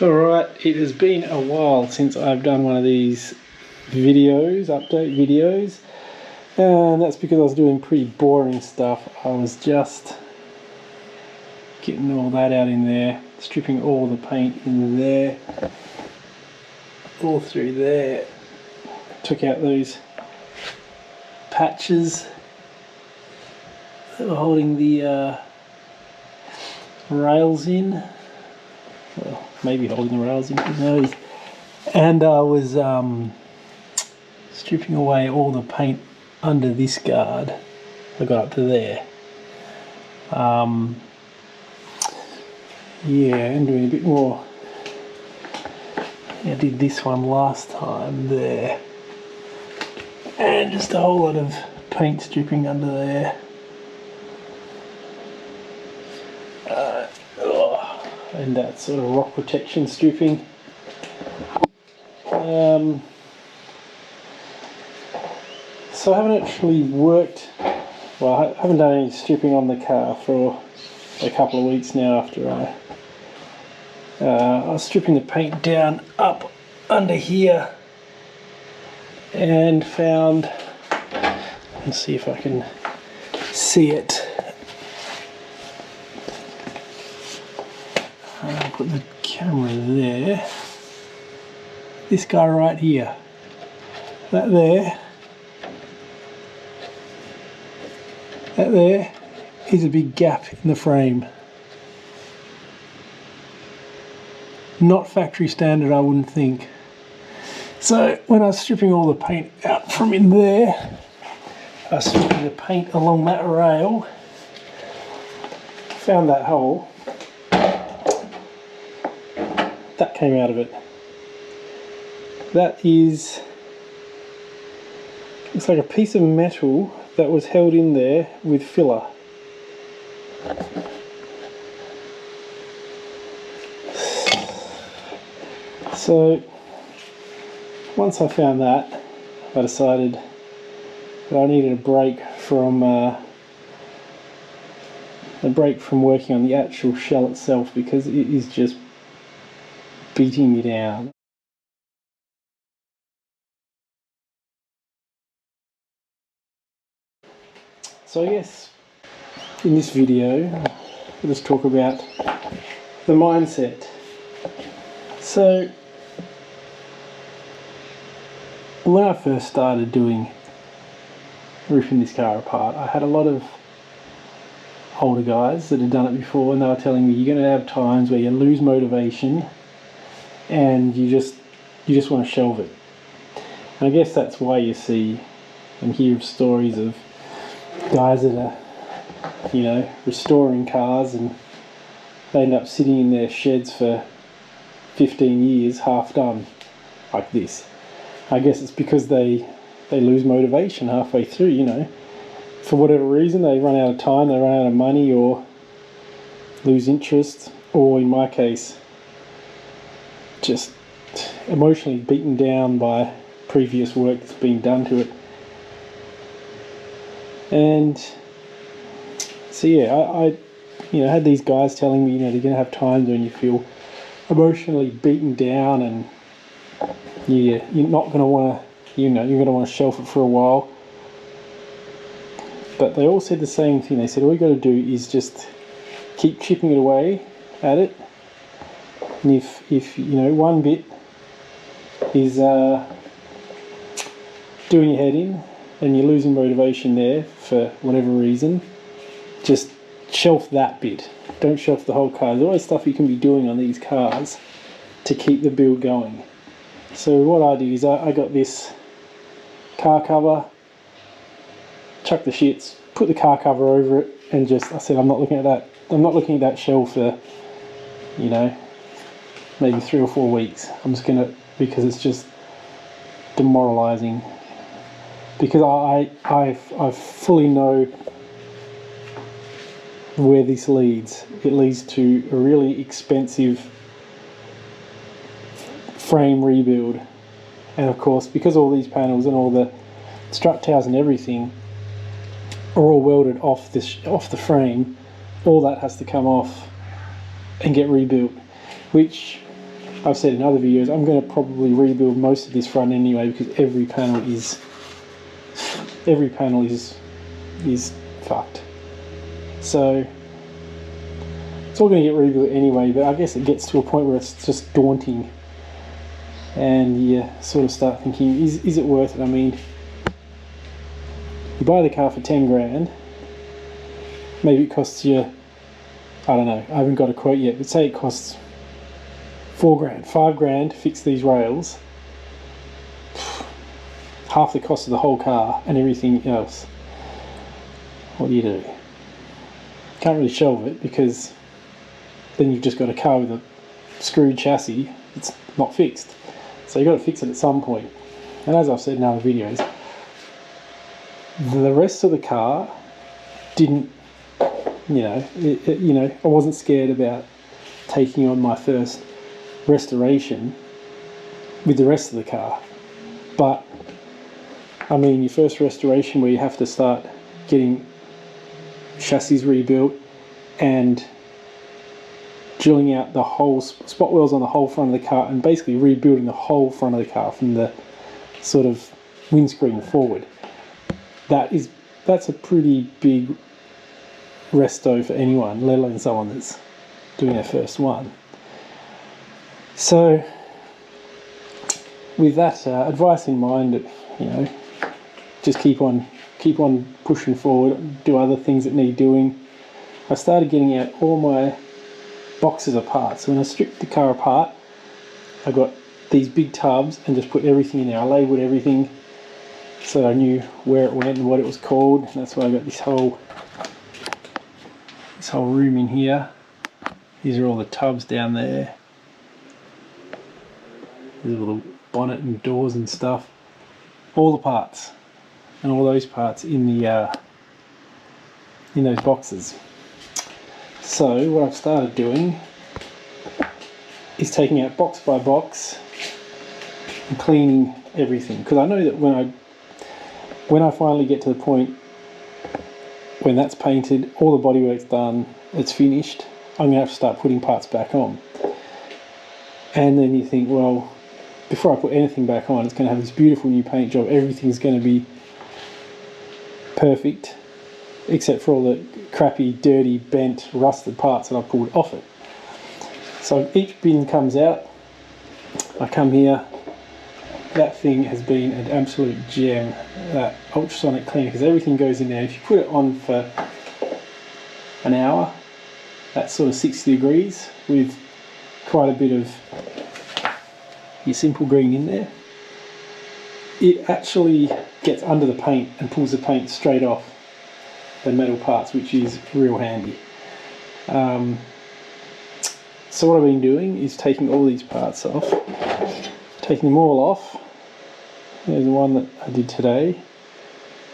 Alright, it has been a while since I've done one of these videos, update videos, and that's because I was doing pretty boring stuff. I was just getting all that out in there, stripping all the paint in there, all through there. Took out those patches that were holding the rails in. Well, maybe holding the rails in, who knows. And I was stripping away all the paint under this guard. I got up to there. Yeah, and doing a bit more. I did this one last time there. And just a whole lot of paint stripping under there. And that sort of rock protection stripping. So I haven't actually worked, well, I haven't done any stripping on the car for a couple of weeks now after I was stripping the paint down up under here and found, let's see if I can see it. I'll put the camera there. This guy right here, that there is a big gap in the frame. Not factory standard, I wouldn't think. So when I was stripping all the paint out from in there, I was stripping the paint along that rail, found that hole. That came out of it. That is, it's like a piece of metal that was held in there with filler. So once I found that, I decided that I needed a break from working on the actual shell itself, because it is just beating me down. So I guess in this video, let's talk about the mindset. So when I first started ripping this car apart, I had a lot of older guys that had done it before, and they were telling me you're going to have times where you lose motivation and you just want to shelve it. And I guess that's why you see and hear of stories of guys that are, you know, restoring cars and they end up sitting in their sheds for 15 years half done like this. I guess it's because they lose motivation halfway through, you know. For whatever reason, they run out of time, they run out of money, or lose interest, or in my case, just emotionally beaten down by previous work that's been done to it. And so yeah, I had these guys telling me, you're going to have times when you feel emotionally beaten down and you're not going to want to, you're going to want to shelf it for a while. But they all said the same thing. They said all you got to do is just keep chipping it away at it. And if one bit is doing your head in and you're losing motivation there for whatever reason, just shelf that bit. Don't shelf the whole car. There's always stuff you can be doing on these cars to keep the build going. So what I did is I got this car cover, chucked the shits, put the car cover over it, and I said I'm not looking at that. I'm not looking at that shell for, maybe 3 or 4 weeks. I'm just gonna, because it's just demoralizing. Because I fully know where this leads. It leads to a really expensive frame rebuild, and of course, because all these panels and all the strut towers and everything are all welded off the frame, all that has to come off and get rebuilt, which I've said in other videos, I'm going to probably rebuild most of this front anyway, because every panel is fucked. So it's all going to get rebuilt anyway, but I guess it gets to a point where it's just daunting, and you sort of start thinking, is it worth it? I mean, you buy the car for 10 grand, maybe it costs you, I don't know, I haven't got a quote yet, but say it costs 4 grand, 5 grand to fix these rails, half the cost of the whole car and everything else. What do? You can't really shelve it, because then you've just got a car with a screwed chassis that's not fixed. So you've got to fix it at some point. And as I've said in other videos, the rest of the car didn't, I wasn't scared about taking on my first restoration with the rest of the car. But I mean, your first restoration where you have to start getting chassis rebuilt and drilling out the whole spot wells on the whole front of the car, and basically rebuilding the whole front of the car from the sort of windscreen forward, that's a pretty big resto for anyone, let alone someone that's doing their first one. So with that advice in mind, just keep on pushing forward, do other things that need doing. I started getting out all my boxes of parts. So when I stripped the car apart, I got these big tubs and just put everything in there. I labelled everything so I knew where it went and what it was called. And that's why I got this whole room in here. These are all the tubs down there. There's a little bonnet and doors and stuff. All the parts, and all those parts in those boxes. So what I've started doing is taking out box by box and cleaning everything, because I know that when I finally get to the point when that's painted, all the bodywork's done, it's finished, I'm going to have to start putting parts back on. And then you think, well, before I put anything back on, it's going to have this beautiful new paint job, everything's going to be perfect, except for all the crappy, dirty, bent, rusted parts that I pulled off it. So each bin comes out, I come here, that thing has been an absolute gem, that ultrasonic cleaner, because everything goes in there. If you put it on for an hour, that's sort of 60 degrees with quite a bit of your simple green in there, it actually gets under the paint and pulls the paint straight off the metal parts, which is real handy. So what I've been doing is taking all these parts off, taking them all off. There's the one that I did today.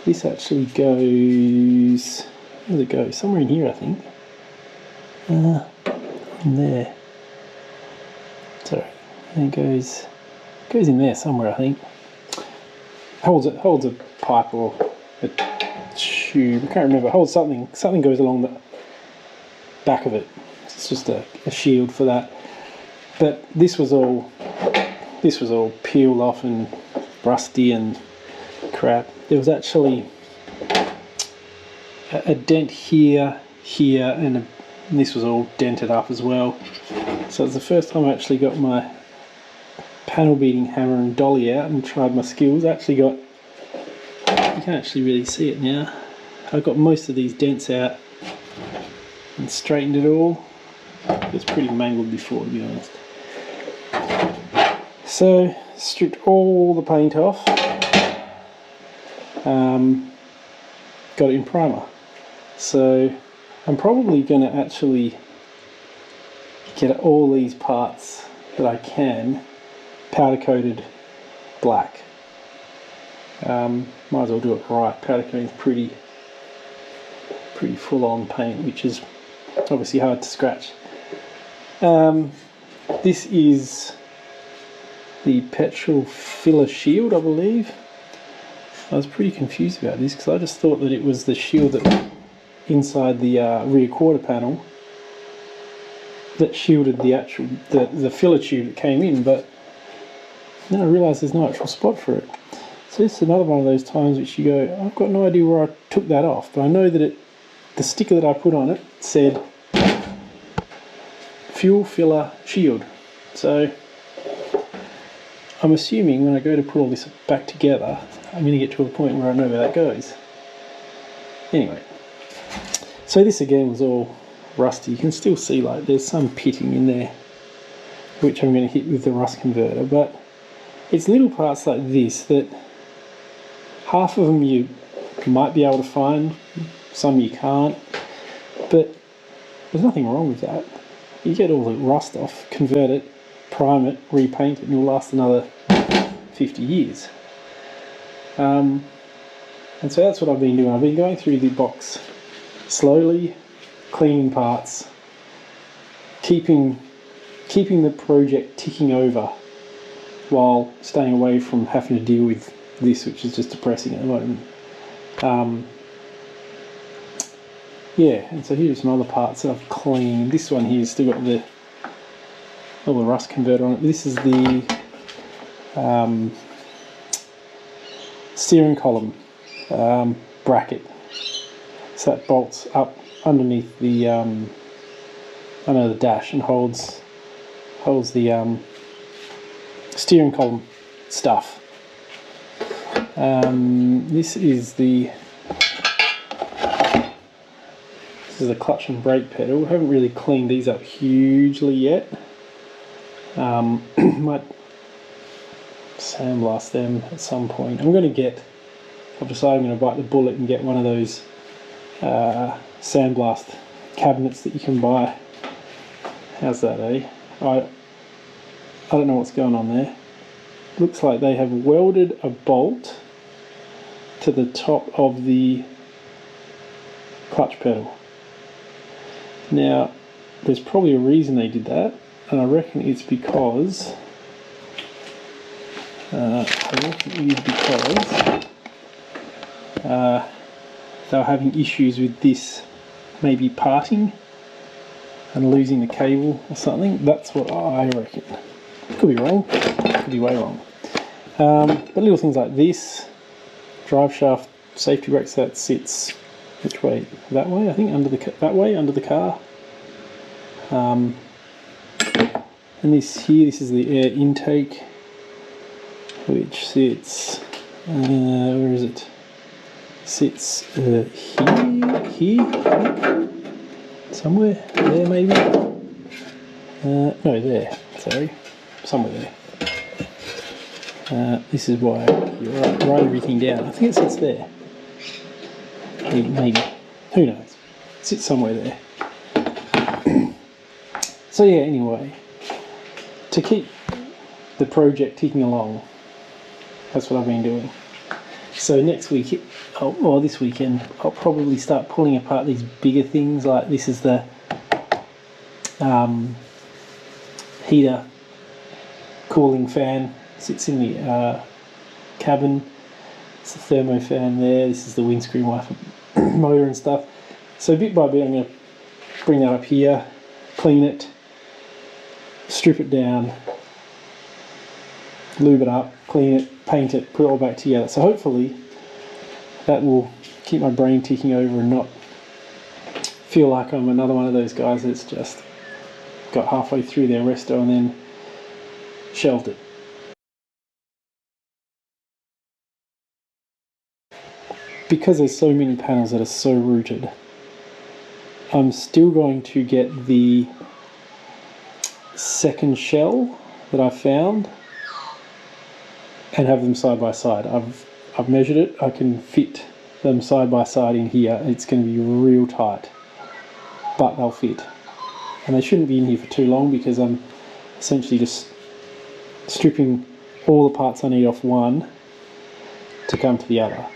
This actually goes, where does it go? Somewhere in here, I think. In there. Sorry, and it goes in there somewhere, I think. Holds a pipe or a tube, I can't remember. It holds something goes along the back of it. It's just a shield for that. But this was all peeled off and rusty and crap. There was actually a dent here, and this was all dented up as well. So it's the first time I actually got my panel beating hammer and dolly out and tried my skills. I actually got, you can't actually really see it now, I got most of these dents out and straightened it all. It was pretty mangled before, to be honest. So stripped all the paint off, got it in primer. So I'm probably going to actually get all these parts that I can powder coated black. Might as well do it right. Powder coating is pretty full on paint, which is obviously hard to scratch. This is the petrol filler shield, I believe. I was pretty confused about this because I just thought that it was the shield that was inside the rear quarter panel, that shielded the actual the filler tube that came in, but then I realised there's no actual spot for it. So this is another one of those times which you go, I've got no idea where I took that off, but I know that the sticker that I put on it said fuel filler shield. So I'm assuming when I go to put all this back together, I'm going to get to a point where I know where that goes. Anyway, so this again was all rusty. You can still see like there's some pitting in there, which I'm going to hit with the rust converter, but it's little parts like this that half of them you might be able to find, some you can't, but there's nothing wrong with that. You get all the rust off, convert it, prime it, repaint it, and it'll last another 50 years. And so that's what I've been doing. I've been going through the box slowly, cleaning parts, keeping the project ticking over while staying away from having to deal with this, which is just depressing at the moment. Yeah, and so here's some other parts that I've cleaned. This one here's still got all the rust converter on it. This is the steering column bracket. So that bolts up underneath the under the dash and holds the steering column stuff. This is the clutch and brake pedal. I haven't really cleaned these up hugely yet. Might sandblast them at some point. I've decided I'm going to bite the bullet and get one of those sandblast cabinets that you can buy. How's that, eh? I don't know what's going on there. Looks like they have welded a bolt to the top of the clutch pedal. Now, there's probably a reason they did that, and I reckon it's because they were having issues with this maybe parting and losing the cable or something. That's what I reckon. Could be wrong, could be way wrong. But little things like this, drive shaft safety brakes, that sits which way? That way, I think, under the car. And this here, this is the air intake, which sits, where is it? Sits here, somewhere there maybe. No, there. Sorry, somewhere there. This is why you write everything down. I think it sits there. Maybe. Who knows? It sits somewhere there. So yeah, anyway, to keep the project ticking along, that's what I've been doing. So next week, or this weekend, I'll probably start pulling apart these bigger things. Like this is the heater cooling fan, sits in the cabin. It's the thermo fan there. This is the windscreen wiper motor and stuff. So bit by bit I'm going to bring that up here, clean it, strip it down, lube it up, clean it, paint it, put it all back together. So hopefully that will keep my brain ticking over and not feel like I'm another one of those guys that's just got halfway through their resto and then shelved it. Because there's so many panels that are so rooted, I'm still going to get the second shell that I found and have them side by side. I've measured it. I can fit them side by side in here. It's going to be real tight, but they'll fit. And they shouldn't be in here for too long because I'm essentially just stripping all the parts I need off one to come to the other.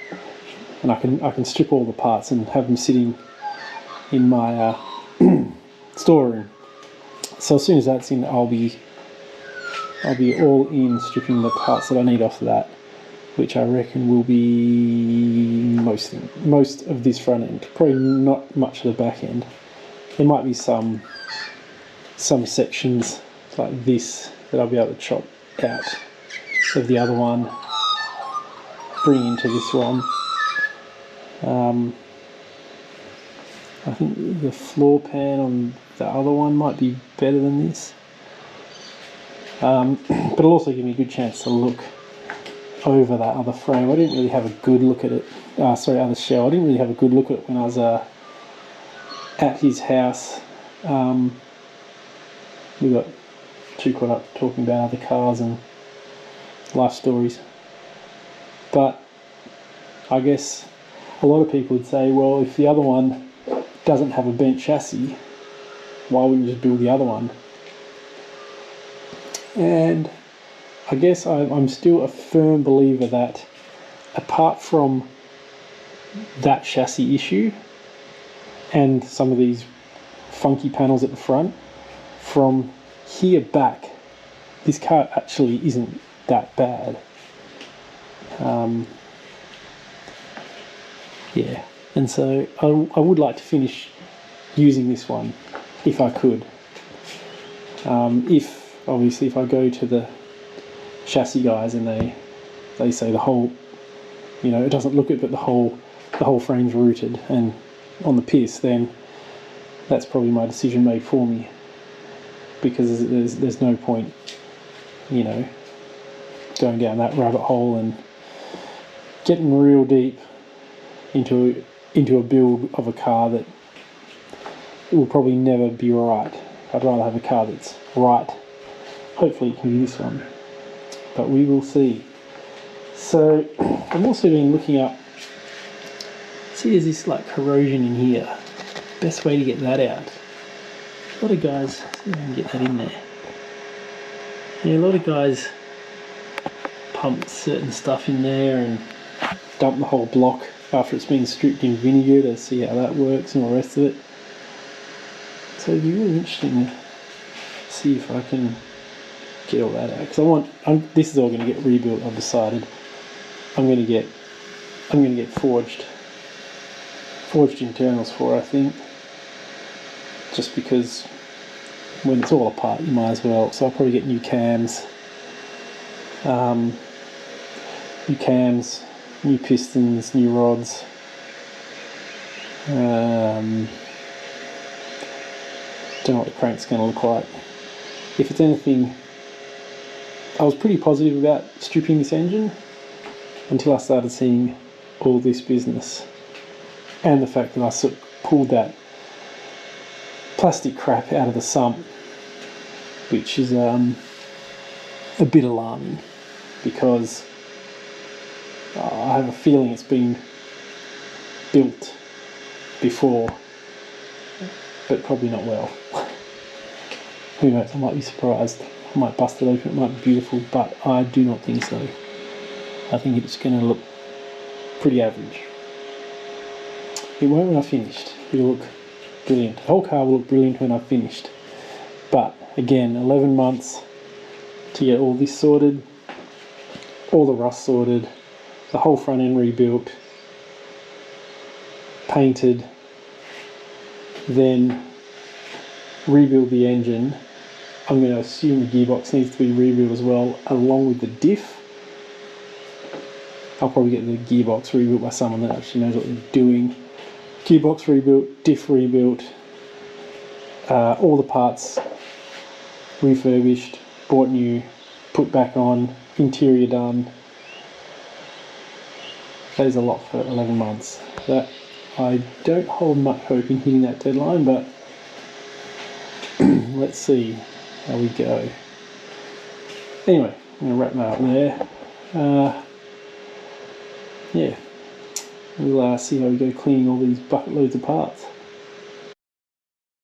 And I can strip all the parts and have them sitting in my storeroom. So as soon as that's in, I'll be all in stripping the parts that I need off of that, which I reckon will be most of this front end. Probably not much of the back end. There might be some some sections like this that I'll be able to chop out of the other one, bring into this one. I think the floor pan on the other one might be better than this, but it'll also give me a good chance to look over that other frame. I didn't really have a good look at it, other shell. I didn't really have a good look at it when I was at his house. We got too caught up talking about other cars and life stories. But I guess a lot of people would say, well, if the other one doesn't have a bent chassis, why wouldn't you just build the other one? And I guess I'm still a firm believer that apart from that chassis issue and some of these funky panels at the front, from here back, this car actually isn't that bad. Yeah, and so I would like to finish using this one if I could. If I go to the chassis guys and they say the whole, it doesn't look it, but the whole frame's rooted and on the piss, then that's probably my decision made for me, because there's no point, going down that rabbit hole and getting real deep into a build of a car that will probably never be right. I'd rather have a car that's right. Hopefully it can be this one, but we will see. So I've also been looking up, see there's this like corrosion in here, best way to get that out. A lot of guys, see if I can get that in there. Yeah, a lot of guys pump certain stuff in there and dump the whole block after it's been stripped in vinegar to see how that works and all the rest of it. So it'd be really interesting to see if I can get all that out, because this is all going to get rebuilt. I've decided I'm going to get forged internals for it, I think, just because when it's all apart you might as well. So I'll probably get new cams, new pistons, new rods. Don't know what the crank's going to look like. If it's anything, I was pretty positive about stripping this engine until I started seeing all this business, and the fact that I sort of pulled that plastic crap out of the sump, which is a bit alarming, because I have a feeling it's been built before, but probably not well. Who knows, I might be surprised. I might bust it open, it might be beautiful, but I do not think so. I think it's going to look pretty average. It won't when I've finished. It'll look brilliant. The whole car will look brilliant when I've finished. But again, 11 months to get all this sorted, all the rust sorted, the whole front end rebuilt, painted, then rebuild the engine. I'm going to assume the gearbox needs to be rebuilt as well, along with the diff. I'll probably get the gearbox rebuilt by someone that actually knows what they're doing. Gearbox rebuilt, diff rebuilt, all the parts refurbished, bought new, put back on, interior done. That is a lot for 11 months. That I don't hold much hope in hitting that deadline, but let's see how we go. Anyway, I'm going to wrap that up there. Yeah, we'll see how we go cleaning all these bucket loads of parts.